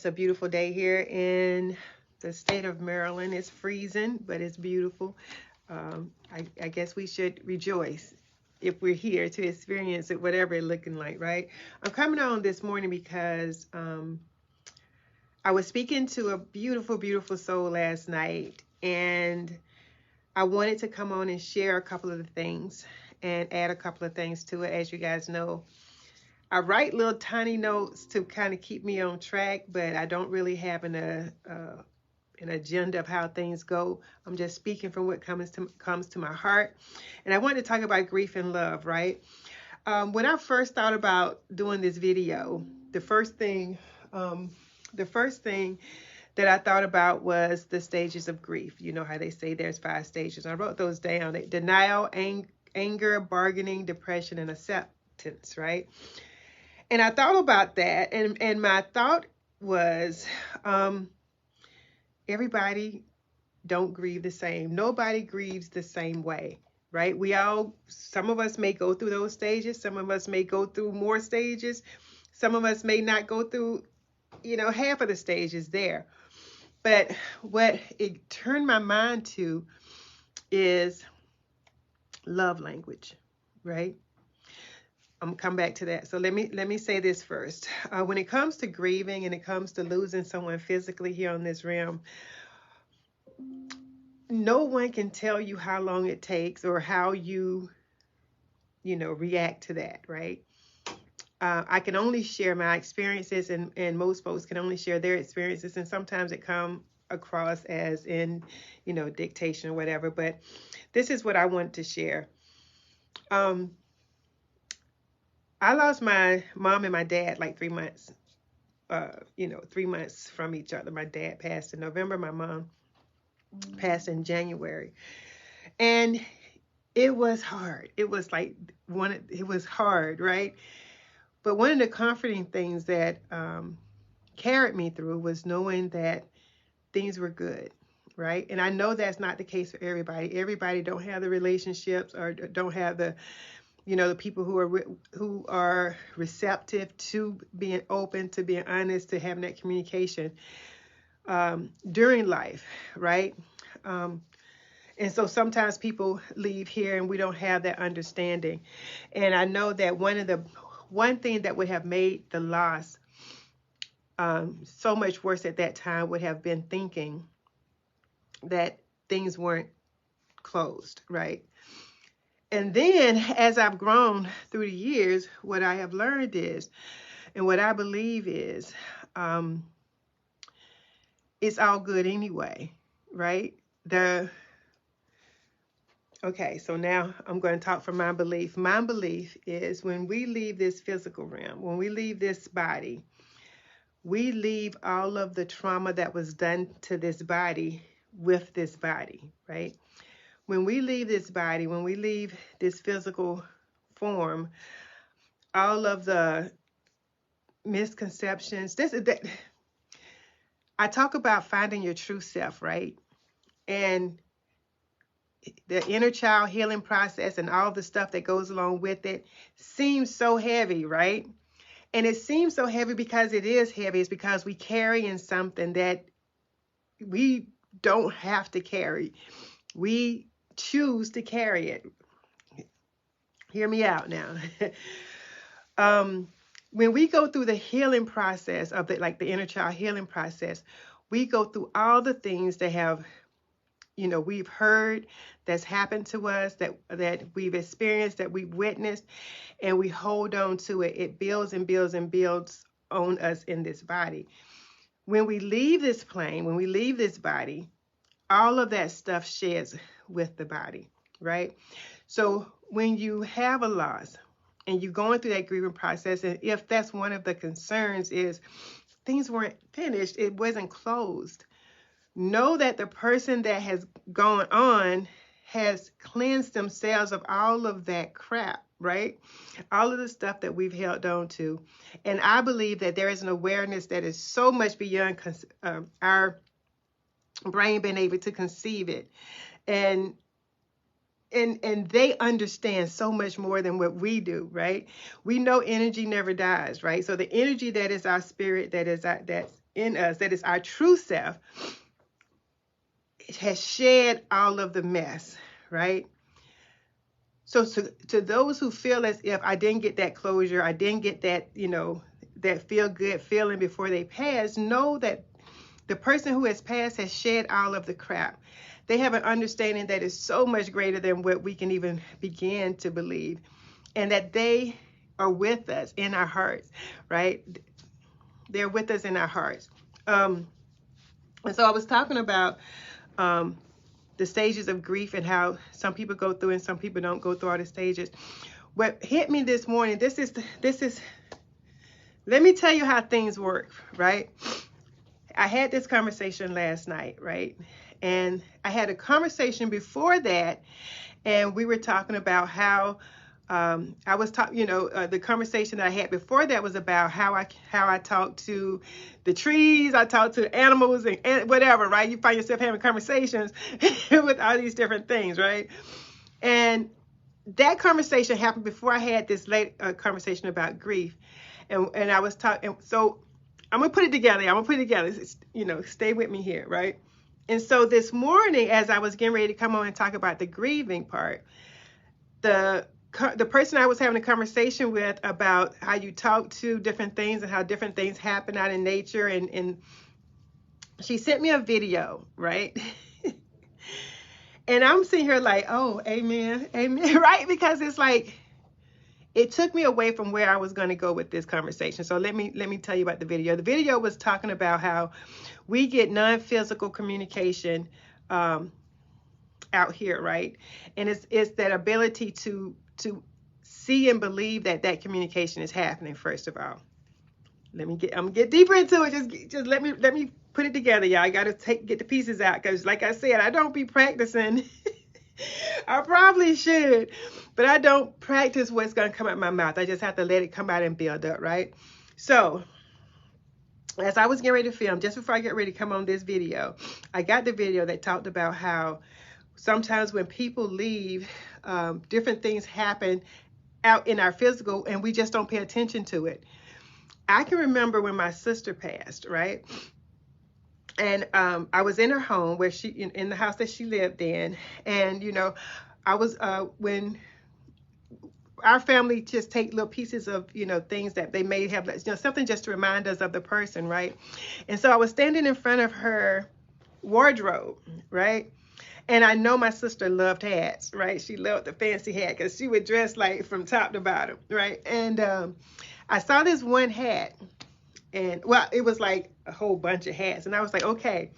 It's a beautiful day here in the state of Maryland. It's freezing, but it's beautiful. I guess we should rejoice if we're here to experience it, whatever it's looking like, right? I'm coming on this morning because I was speaking to a beautiful, beautiful soul last night, and I wanted to come on and share a couple of the things and add a couple of things to it. As you guys know, I write little tiny notes to kind of keep me on track, but I don't really have an agenda of how things go. I'm just speaking from what comes to my heart. And I wanted to talk about grief and love, right? When I first thought about doing this video, the first thing that I thought about was the stages of grief. You know how they say there's 5 stages. I wrote those down: denial, anger, bargaining, depression, and acceptance, right? And I thought about that, and my thought was, everybody don't grieve the same. Nobody grieves the same way, right? Some of us may go through those stages. Some of us may go through more stages. Some of us may not go through, half of the stages there. But what it turned my mind to is love language, right? I'm gonna come back to that. So let me say this first. When it comes to grieving and it comes to losing someone physically here on this realm, no one can tell you how long it takes or how you react to that, right? I can only share my experiences, and most folks can only share their experiences, and sometimes it come across as in, dictation or whatever. But this is what I want to share. I lost my mom and my dad like 3 months, 3 months from each other. My dad passed in November. My mom passed in January. And it was hard. It was hard, right? But one of the comforting things that carried me through was knowing that things were good, right? And I know that's not the case for everybody. Everybody don't have the relationships or don't have the the people who are receptive to being open, to being honest, to having that communication during life, right? And so sometimes people leave here and we don't have that understanding. And I know that one thing that would have made the loss so much worse at that time would have been thinking that things weren't closed, right? And then as I've grown through the years, what I have learned is, and what I believe is, it's all good anyway, right? Okay, so now I'm going to talk from my belief. My belief is when we leave this physical realm, when we leave this body, we leave all of the trauma that was done to this body with this body, right? When we leave this body, when we leave this physical form, all of the misconceptions, I talk about finding your true self, right? And the inner child healing process and all the stuff that goes along with it seems so heavy, right? And it seems so heavy because it is heavy. It's because we carry in something that we don't have to carry. We choose to carry it. Hear me out now. When we go through the healing process of the inner child healing process, we go through all the things that have, we've heard that's happened to us, that we've experienced, that we've witnessed, and we hold on to it. It builds and builds and builds on us in this body. When we leave this plane, when we leave this body, all of that stuff sheds with the body, right? So when you have a loss and you're going through that grieving process, and if that's one of the concerns is things weren't finished, it wasn't closed, know that the person that has gone on has cleansed themselves of all of that crap, right? All of the stuff that we've held on to. And I believe that there is an awareness that is so much beyond our brain being able to conceive it. And they understand so much more than what we do, right? We know energy never dies, right? So the energy that is our spirit, that's in us, that is our true self, it has shed all of the mess, right? So to those who feel as if I didn't get that closure, I didn't get that, that feel good feeling before they pass, know that the person who has passed has shed all of the crap. They have an understanding that is so much greater than what we can even begin to believe, and that they are with us in our hearts, right? They're with us in our hearts. And so I was talking about the stages of grief and how some people go through and some people don't go through all the stages. What hit me this morning, this is, let me tell you how things work, right? I had this conversation last night, right? And I had a conversation before that, and we were talking about how I was talking, the conversation that I had before that was about how I talk to the trees, I talk to animals and whatever, right? You find yourself having conversations with all these different things, right? And that conversation happened before I had this late conversation about grief, and I was talking. So I'm gonna put it together. Stay with me here, right? And so this morning, as I was getting ready to come on and talk about the grieving part, the person I was having a conversation with about how you talk to different things and how different things happen out in nature, and she sent me a video, right? And I'm sitting here like, oh, amen, right? Because it's like, it took me away from where I was going to go with this conversation. So let me tell you about the video. The video was talking about how we get non-physical communication out here, right? And it's that ability to see and believe that communication is happening. First of all, I'm gonna get deeper into it. Just let me put it together, y'all. I gotta get the pieces out, because like I said, I don't be practicing. I probably should, but I don't practice what's gonna come out my mouth. I just have to let it come out and build up, right? So as I was getting ready to film, just before I get ready to come on this video, I got the video that talked about how sometimes when people leave, different things happen out in our physical, and we just don't pay attention to it. I can remember when my sister passed, right? And I was in her home where in the house that she lived in. And, I was, when our family just take little pieces of, things that they may have, something just to remind us of the person, right? And so I was standing in front of her wardrobe, right? And I know my sister loved hats, right? She loved the fancy hat because she would dress like from top to bottom, right? And I saw this one hat, and well, it was like a whole bunch of hats. And I was like, okay,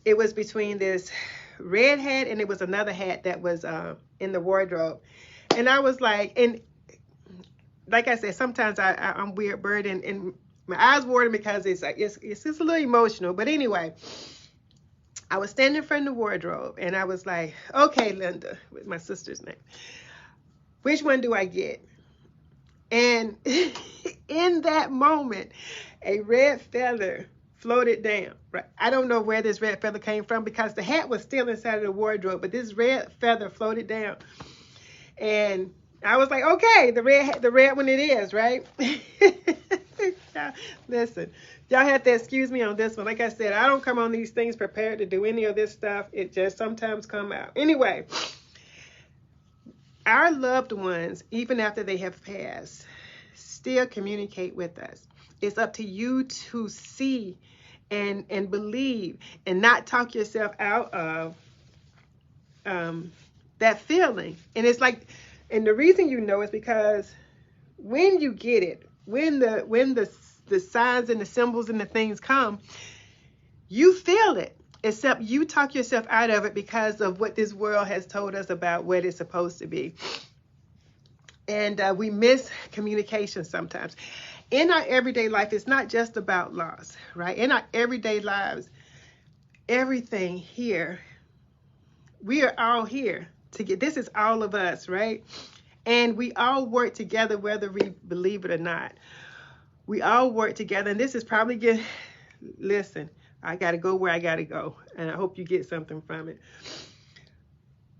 it was between this red hat and it was another hat that was in the wardrobe. And I was like, and like I said, sometimes I'm weird bird, and my eyes water because it's just a little emotional. But anyway, I was standing in front of the wardrobe, and I was like, okay, Linda, with my sister's name, which one do I get? And in that moment, a red feather floated down. Right? I don't know where this red feather came from, because the hat was still inside of the wardrobe, but this red feather floated down. And I was like, okay, the red one it is, right? Listen, y'all have to excuse me on this one. Like I said, I don't come on these things prepared to do any of this stuff. It just sometimes come out. Anyway, our loved ones, even after they have passed, still communicate with us. It's up to you to see and believe, and not talk yourself out of that feeling. And it's like, and the reason is because when you get it, when the signs and the symbols and the things come, you feel it. Except you talk yourself out of it because of what this world has told us about what it's supposed to be. And we miss communication sometimes. In our everyday life, it's not just about loss, right? In our everyday lives, everything here, we are all here to get, this is all of us, right? And we all work together, whether we believe it or not. We all work together, and this is probably good. Listen, I got to go where I got to go, and I hope you get something from it.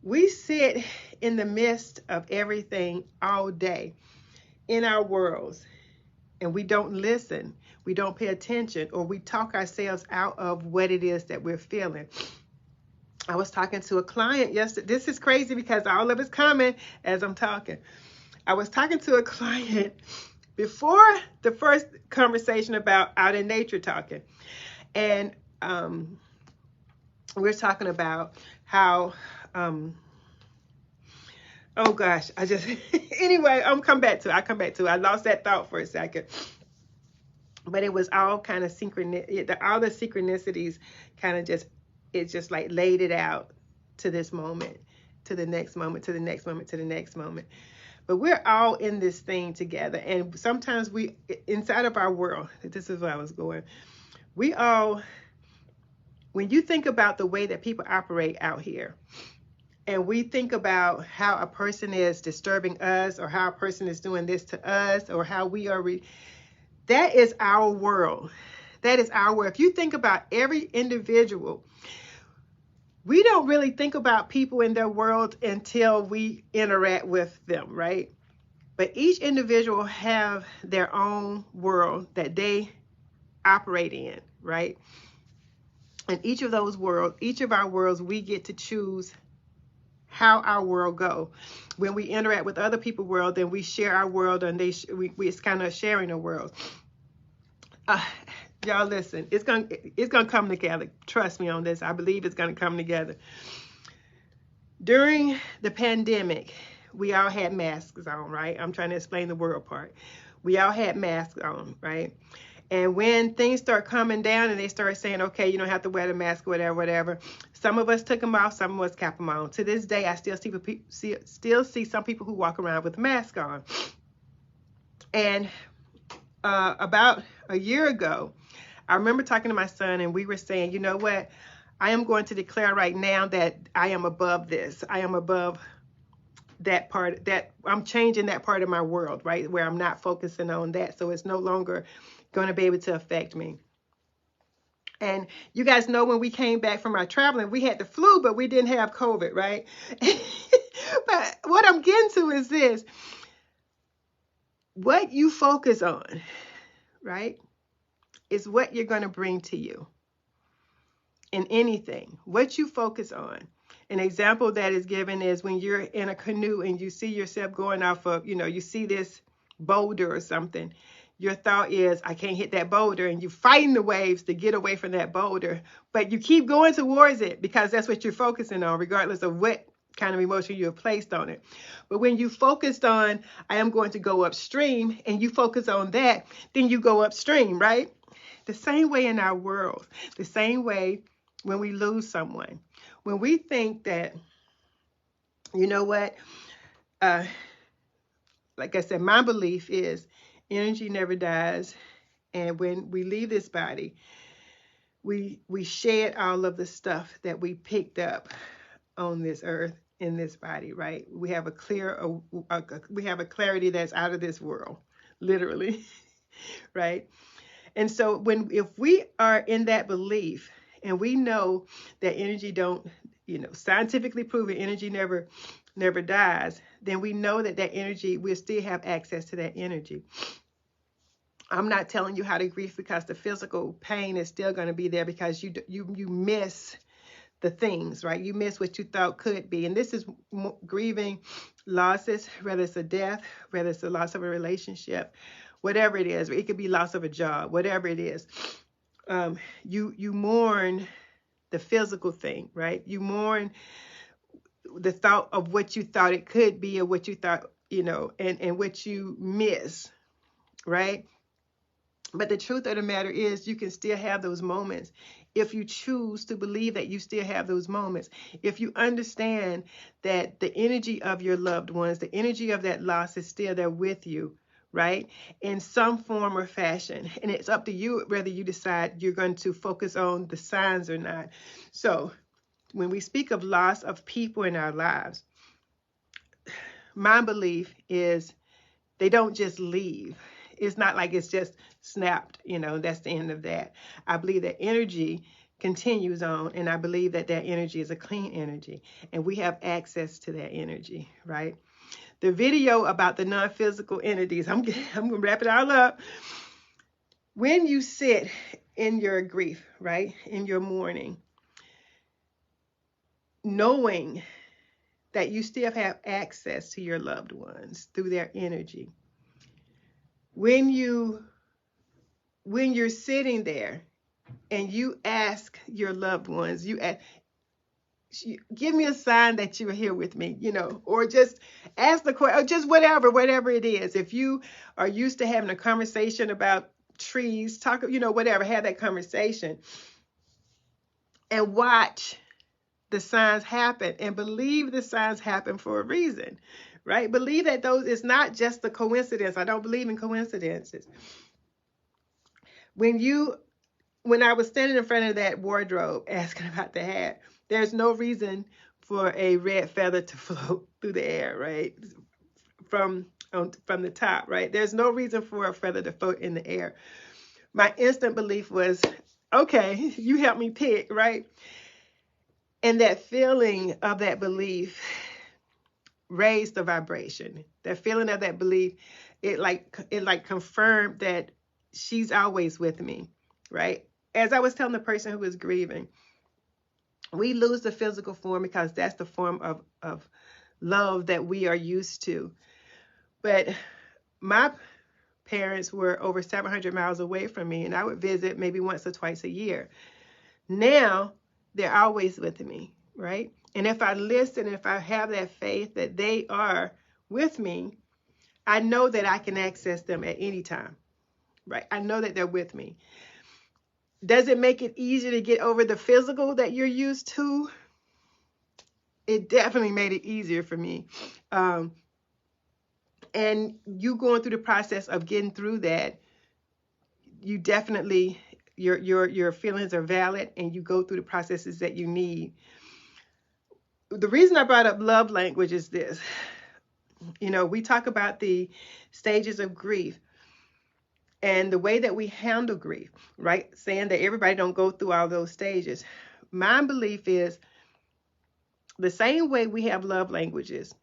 We sit in the midst of everything all day in our worlds, and we don't listen, we don't pay attention, or we talk ourselves out of what it is that we're feeling. I was talking to a client yesterday. This is crazy because all of it's coming as I'm talking. I was talking to a client before the first conversation about out in nature talking. And we're talking about how, oh gosh, I just, anyway, I'll come back to it. I lost that thought for a second. But it was all kind of synchronicity, all the synchronicities kind of just, it just like laid it out to this moment, to the next moment, to the next moment, to the next moment. But we're all in this thing together. And sometimes we, inside of our world, this is where I was going. We all, when you think about the way that people operate out here, and we think about how a person is disturbing us, or how a person is doing this to us, or how we are, that is our world. That is our world. If you think about every individual, we don't really think about people in their world until we interact with them, right? But each individual have their own world that they operate in, right? And each of those worlds, each of our worlds, we get to choose how our world go. When we interact with other people's world, then we share our world, and it's kind of sharing a world. Y'all listen, it's gonna come together. Trust me on this. I believe it's gonna come together. During the pandemic, we all had masks on, right? I'm trying to explain the world part. We all had masks on, right? And when things start coming down and they start saying, okay, you don't have to wear the mask, whatever, some of us took them off, some of us kept them on. To this day, I still see some people who walk around with masks on. And about a year ago, I remember talking to my son, and we were saying, you know what? I am going to declare right now that I am above this. I am above that part, that I'm changing that part of my world, right? Where I'm not focusing on that. So it's no longer going to be able to affect me. And you guys know when we came back from our traveling, we had the flu, but we didn't have COVID, right? But what I'm getting to is this. What you focus on, right, is what you're going to bring to you in anything. What you focus on. An example that is given is when you're in a canoe and you see yourself going off of, you see this boulder or something. Your thought is, I can't hit that boulder, and you're fighting the waves to get away from that boulder. But you keep going towards it because that's what you're focusing on, regardless of what kind of emotion you have placed on it. But when you focused on, I am going to go upstream, and you focus on that, then you go upstream, right? The same way in our world, the same way when we lose someone. When we think that, you know what, like I said, my belief is energy never dies. And when we leave this body, we shed all of the stuff that we picked up on this earth in this body, right? We have we have a clarity that's out of this world, literally, right? And so if we are in that belief, and we know that energy don't, scientifically proven energy never dies, then we know that energy, we'll still have access to that energy. I'm not telling you how to grieve, because the physical pain is still going to be there, because you miss the things, right? You miss what you thought could be. And this is grieving losses, whether it's a death, whether it's the loss of a relationship, whatever it is. It could be loss of a job, whatever it is. You mourn the physical thing, right? You mourn the thought of what you thought it could be, or what you thought, and what you miss, right? But the truth of the matter is, you can still have those moments if you choose to believe that you still have those moments. If you understand that the energy of your loved ones, the energy of that loss is still there with you, right? In some form or fashion. And it's up to you whether you decide you're going to focus on the signs or not. So when we speak of loss of people in our lives, my belief is they don't just leave. It's not like it's just snapped, that's the end of that. I believe that energy continues on, and I believe that energy is a clean energy, and we have access to that energy, right? the video about the non-physical entities. I'm going to wrap it all up. When you sit in your grief, right, in your mourning, knowing that you still have access to your loved ones through their energy. When you're sitting there and you ask your loved ones, you ask, give me a sign that you're here with me, or just ask the question, or just whatever it is. If you are used to having a conversation about trees, talk, whatever, have that conversation and watch the signs happen, and believe the signs happen for a reason, right? Believe that it's not just a coincidence. I don't believe in coincidences. When I was standing in front of that wardrobe asking about the hat, there's no reason for a red feather to float through the air, right? From the top, right? There's no reason for a feather to float in the air. My instant belief was, okay, you help me pick, right? And that feeling of that belief raised the vibration. That feeling of that belief, it confirmed that she's always with me, right? As I was telling the person who was grieving, we lose the physical form because that's the form of love that we are used to. But my parents were over 700 miles away from me, and I would visit maybe once or twice a year. Now, they're always with me, right? And if I listen, if I have that faith that they are with me, I know that I can access them at any time, right? I know that they're with me. Does it make it easier to get over the physical that you're used to? It definitely made it easier for me. And you going through the process of getting through that, you definitely, your feelings are valid, and you go through the processes that you need. The reason I brought up love language is this. We talk about the stages of grief and the way that we handle grief, right? Saying that everybody don't go through all those stages. My belief is the same way we have love languages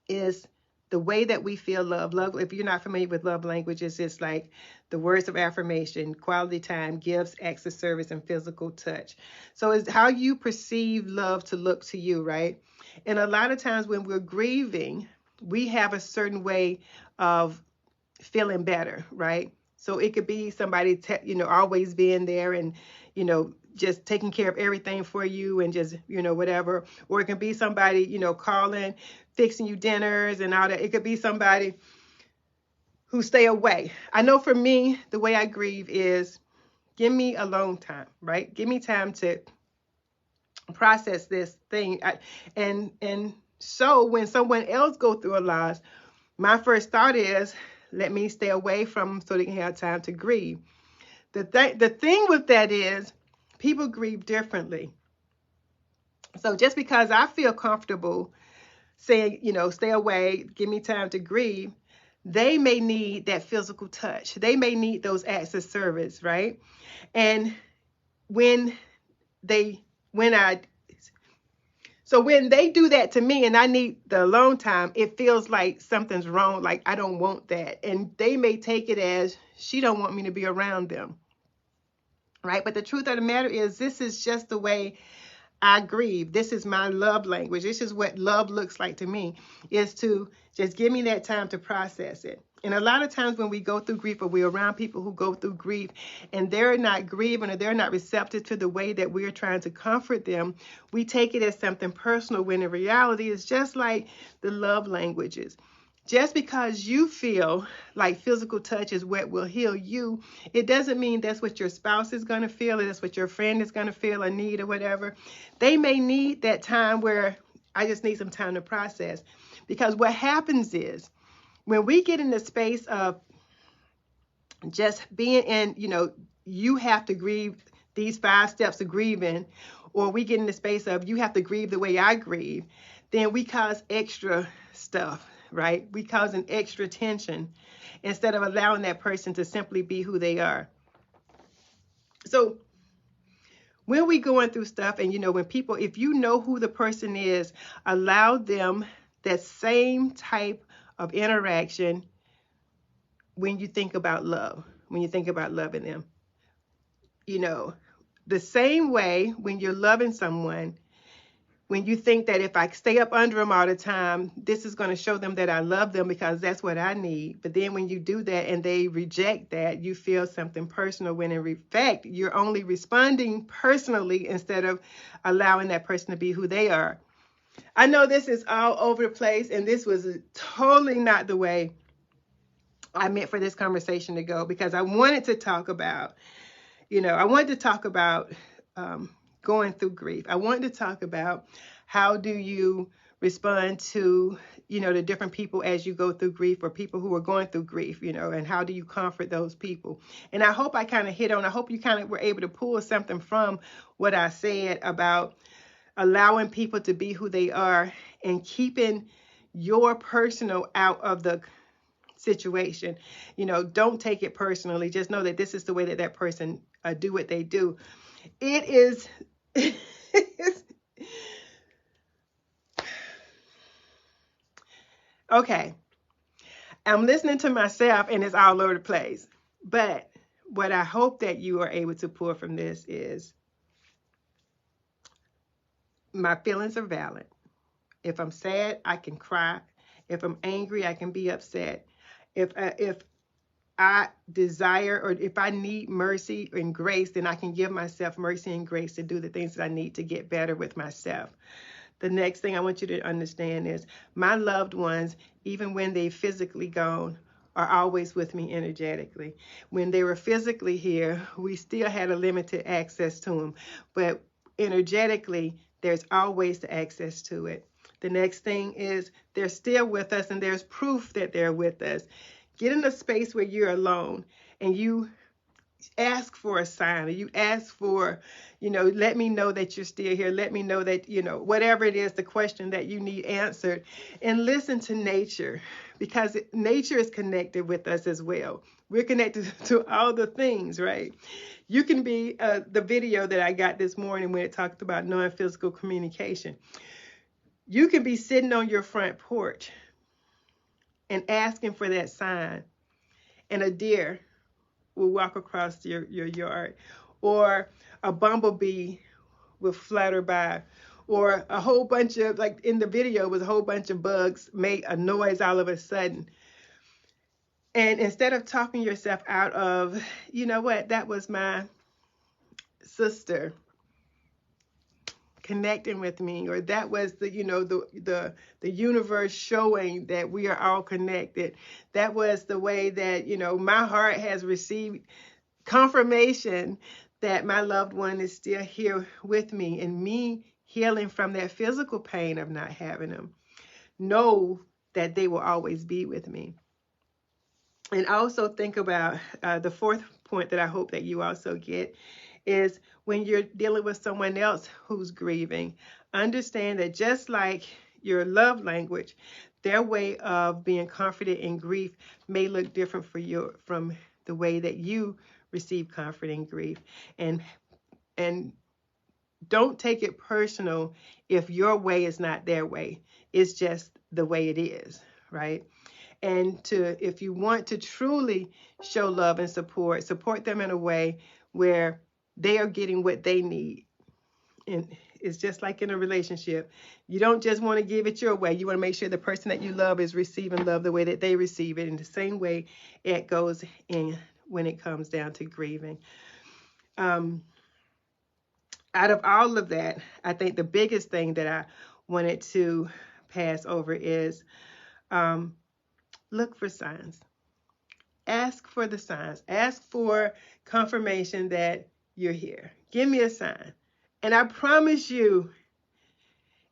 is the way that we feel love. Love, if you're not familiar with love languages, it's like the words of affirmation, quality time, gifts, acts of service, and physical touch. So it's how you perceive love to look to you, right? And a lot of times when we're grieving, we have a certain way of feeling better, right? So it could be somebody, always being there and, just taking care of everything for you and just, whatever. Or it can be somebody, calling, fixing you dinners and all that. It could be somebody who stay away. I know for me, the way I grieve is give me alone time, right? Give me time to process this thing. And so when someone else go through a loss, my first thought is, let me stay away from them so they can have time to grieve. The thing with that is people grieve differently. So just because I feel comfortable saying, stay away, give me time to grieve, they may need that physical touch. They may need those acts of service, right? And when they do that to me and I need the alone time, it feels like something's wrong, like I don't want that. And they may take it as she don't want me to be around them, right? But the truth of the matter is this is just the way I grieve. This is my love language. This is what love looks like to me, is to just give me that time to process it. And a lot of times when we go through grief, or we're around people who go through grief and they're not grieving, or they're not receptive to the way that we're trying to comfort them, we take it as something personal, when in reality it's just like the love languages. Just because you feel like physical touch is what will heal you, it doesn't mean that's what your spouse is going to feel, or that's what your friend is going to feel or need or whatever. They may need that time where I just need some time to process. Because what happens is when we get in the space of just being in, you have to grieve these 5 steps of grieving, or we get in the space of you have to grieve the way I grieve, then we cause extra stuff. Right? We cause an extra tension instead of allowing that person to simply be who they are. So when we going through stuff and, when people, if you know who the person is, allow them that same type of interaction when you think about love, when you think about loving them. You know, the same way when you're loving someone, when you think that if I stay up under them all the time, this is going to show them that I love them because that's what I need. But then when you do that and they reject that, you feel something personal, when in fact, you're only responding personally instead of allowing that person to be who they are. I know this is all over the place, and this was totally not the way I meant for this conversation to go, because I wanted to talk about, going through grief. I wanted to talk about how do you respond to, the different people as you go through grief, or people who are going through grief, and how do you comfort those people. And I hope I kind of I hope you kind of were able to pull something from what I said about allowing people to be who they are and keeping your personal out of the situation. Don't take it personally. Just know that this is the way that person do what they do. It is okay. I'm listening to myself and it's all over the place. But what I hope that you are able to pull from this is my feelings are valid. If I'm sad, I can cry. If I'm angry, I can be upset. If I desire, or if I need mercy and grace, then I can give myself mercy and grace to do the things that I need to get better with myself. The next thing I want you to understand is my loved ones, even when they physically gone, are always with me energetically. When they were physically here, we still had a limited access to them, but energetically, there's always the access to it. The next thing is they're still with us, and there's proof that they're with us. Get in a space where you're alone and you ask for a sign, or you ask for, let me know that you're still here. Let me know that, whatever it is, the question that you need answered. And listen to nature, because nature is connected with us as well. We're connected to all the things, right? You can be the video that I got this morning when it talked about non-physical communication. You can be sitting on your front porch and asking for that sign, and a deer will walk across your yard, or a bumblebee will flutter by, or a whole bunch of, like in the video, was a whole bunch of bugs make a noise all of a sudden. And instead of talking yourself out of, that was my sister connecting with me, or that was the universe showing that we are all connected. That was the way that my heart has received confirmation that my loved one is still here with me, and me healing from that physical pain of not having them. Know that they will always be with me. And also think about the fourth point that I hope that you also get is, when you're dealing with someone else who's grieving, understand that just like your love language, their way of being comforted in grief may look different from the way that you receive comfort in grief. And don't take it personal if your way is not their way. It's just the way it is, right? And if you want to truly show love and support them in a way where they are getting what they need. And it's just like in a relationship. You don't just want to give it your way. You want to make sure the person that you love is receiving love the way that they receive it. In the same way it goes in when it comes down to grieving. Out of all of that, I think the biggest thing that I wanted to pass over is look for signs. Ask for the signs. Ask for confirmation that you're here. Give me a sign. And I promise you,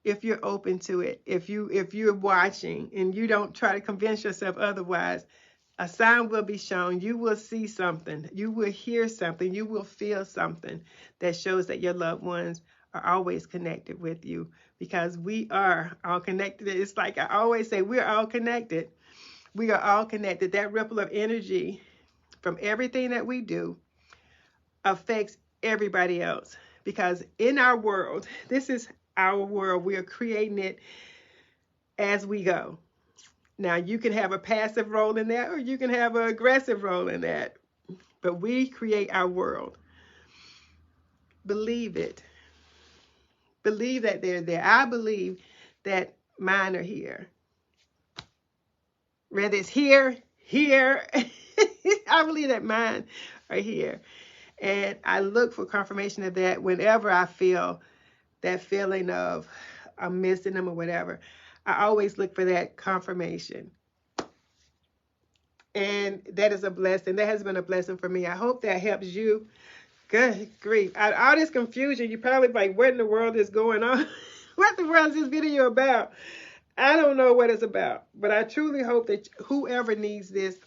if you're open to it, if you're watching and you don't try to convince yourself otherwise, a sign will be shown. You will see something. You will hear something. You will feel something that shows that your loved ones are always connected with you, because we are all connected. It's like I always say, we're all connected. We are all connected. That ripple of energy from everything that we do affects everybody else, because in our world, this is our world. We are creating it as we go. Now, you can have a passive role in that, or you can have an aggressive role in that. But we create our world. Believe it. Believe that they're there. I believe that mine are here. Whether it's here, I believe that mine are here. And I look for confirmation of that whenever I feel that feeling of I'm missing them or whatever. I always look for that confirmation. And that is a blessing. That has been a blessing for me. I hope that helps you. Good grief. Out of all this confusion, you're probably like, what in the world is going on? What the world is this video about? I don't know what it's about, but I truly hope that whoever needs this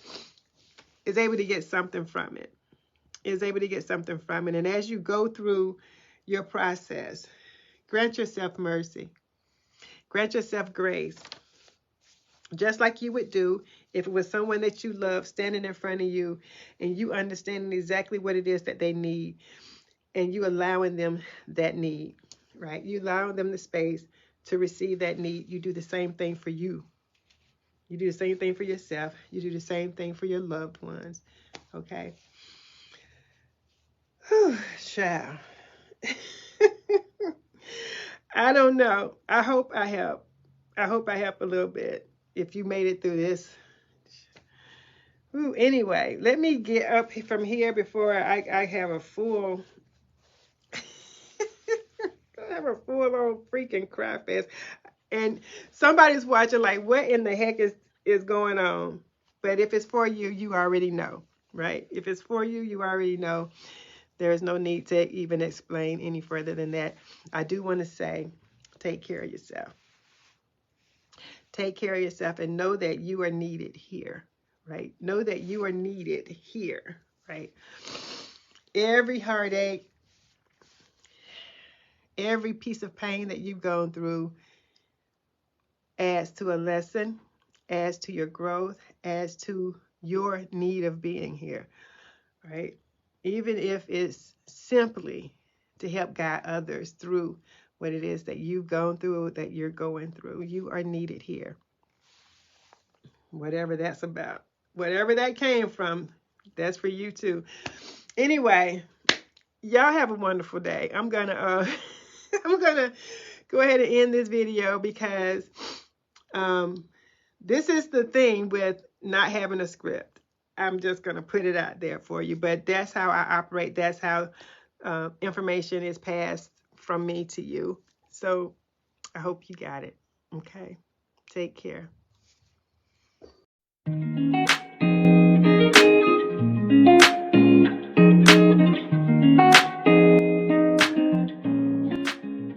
is able to get something from it. Is able to get something from it. And as you go through your process, grant yourself mercy. Grant yourself grace. Just like you would do if it was someone that you love standing in front of you and you understanding exactly what it is that they need and you allowing them that need, right? You allowing them the space to receive that need. You do the same thing for you. You do the same thing for yourself. You do the same thing for your loved ones, okay? Whew, child. I don't know. I hope I help. I hope I help a little bit. If you made it through this. Ooh, anyway, let me get up from here before I have a full I have a full on freaking cry fest. And somebody's watching like, what in the heck is going on? But if it's for you, you already know, right? If it's for you, you already know. There is no need to even explain any further than that. I do want to say, take care of yourself. Take care of yourself and know that you are needed here, right? Know that you are needed here, right? Every heartache, every piece of pain that you've gone through adds to a lesson, adds to your growth, adds to your need of being here, right? Even if it's simply to help guide others through what it is that you've gone through, that you're going through. You are needed here. Whatever that's about. Whatever that came from, that's for you too. Anyway, y'all have a wonderful day. I'm gonna go ahead and end this video because this is the thing with not having a script. I'm just gonna put it out there for you, but that's how I operate. That's how information is passed from me to you. So I hope you got it. Okay, take care.